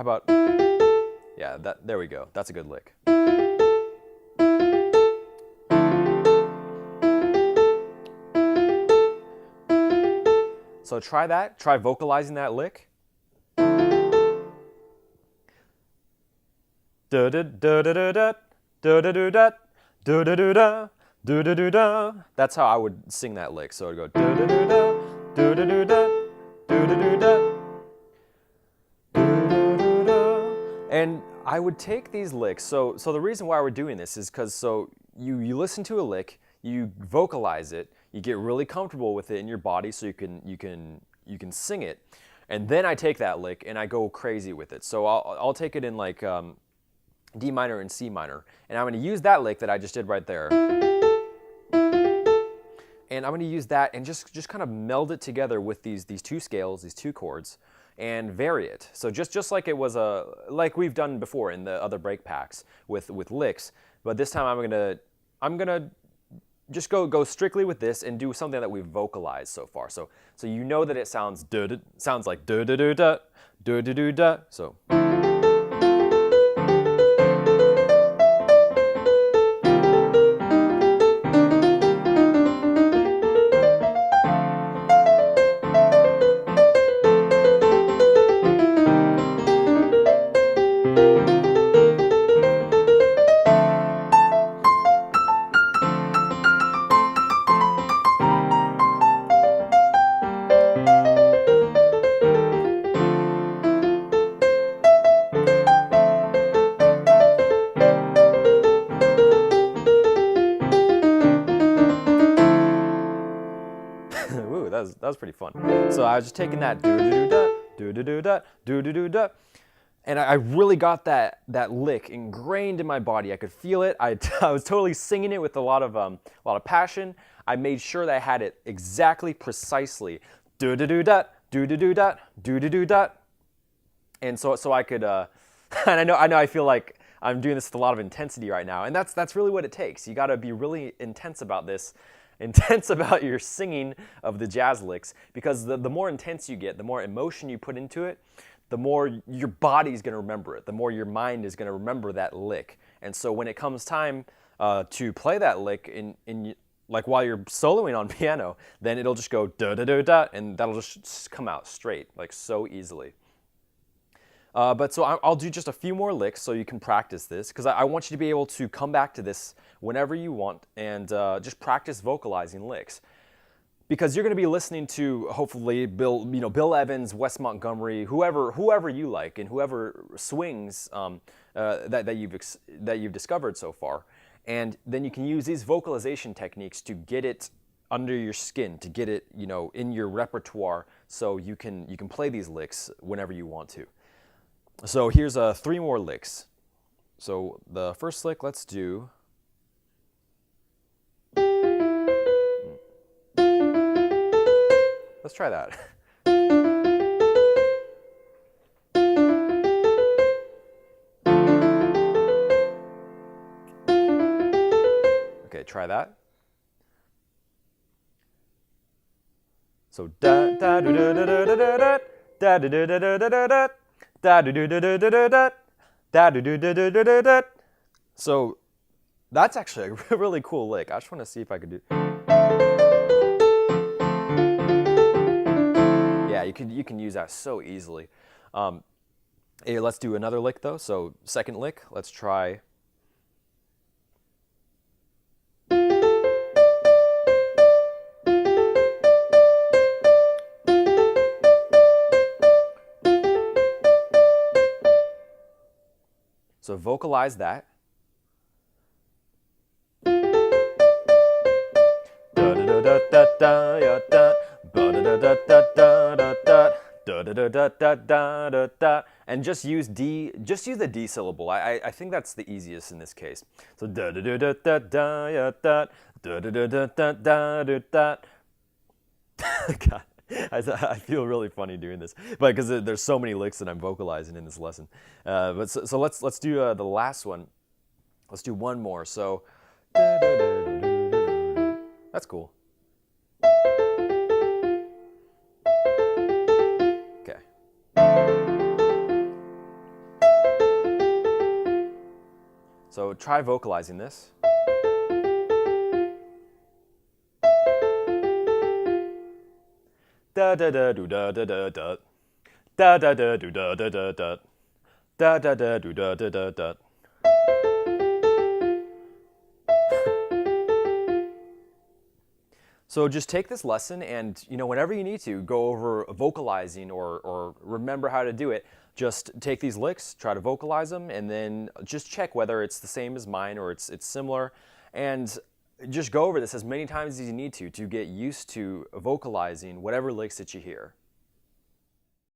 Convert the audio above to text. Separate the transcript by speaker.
Speaker 1: how about, yeah, there we go. That's a good lick. So try that. Try vocalizing that lick. That's how I would sing that lick. So it'd go. And I would take these licks. So the reason why we're doing this is because you listen to a lick, you vocalize it, you get really comfortable with it in your body, so you can sing it, and then I take that lick and I go crazy with it. So I'll take it in like D minor and C minor, and I'm going to use that lick that I just did right there, and I'm going to use that and just kind of meld it together with these two scales, these two chords, and vary it. So just like it was like we've done before in the other break packs with licks, but this time I'm gonna just go strictly with this and do something that we've vocalized so far. So you know that it sounds like da da da da da da da da. So. Ooh, that was pretty fun. So I was just taking that do-do-do-da, do-do-do-da, do-do-do-da, and I really got that lick ingrained in my body. I could feel it. I was totally singing it with a lot of passion. I made sure that I had it exactly, precisely, do-do-do-da, do-do-do-da, do-do-do-da, and so I could. And I know I feel like I'm doing this with a lot of intensity right now, and that's really what it takes. You got to be really intense about this. Intense about your singing of the jazz licks, because the more intense you get, the more emotion you put into it, the more your body's going to remember it, the more your mind is going to remember that lick. And so when it comes time to play that lick in like while you're soloing on piano, then it'll just go da da da da, and that'll just come out straight, like so easily. But so I'll do just a few more licks so you can practice this, because I want you to be able to come back to this whenever you want and just practice vocalizing licks. Because you're going to be listening to, hopefully, Bill Evans, Wes Montgomery, whoever you like, and whoever swings that you've discovered so far. And then you can use these vocalization techniques to get it under your skin, to get it in your repertoire, so you can play these licks whenever you want to. So here's 3 more licks. So the first lick, let's do. Let's try that. Okay, try that. So da da da da da da da da da da da da da da da. Da da da da da da da da da da da da da da. So that's actually a really cool lick. I just want to see if I could do. Yeah, you can use that so easily. Here, let's do another lick though. So second lick, let's try. So vocalize that. And just use the D syllable. I think that's the easiest in this case. So God. I feel really funny doing this, but because there's so many licks that I'm vocalizing in this lesson. But so let's do the last one. Let's do one more. So that's cool. Okay. So try vocalizing this. Da da da do da da da da. Da da da do da da da da. Da da da do da da da da. So just take this lesson and, whenever you need to, go over vocalizing or remember how to do it. Just take these licks, try to vocalize them, and then just check whether it's the same as mine or it's similar. And just go over this as many times as you need to get used to vocalizing whatever licks that you hear.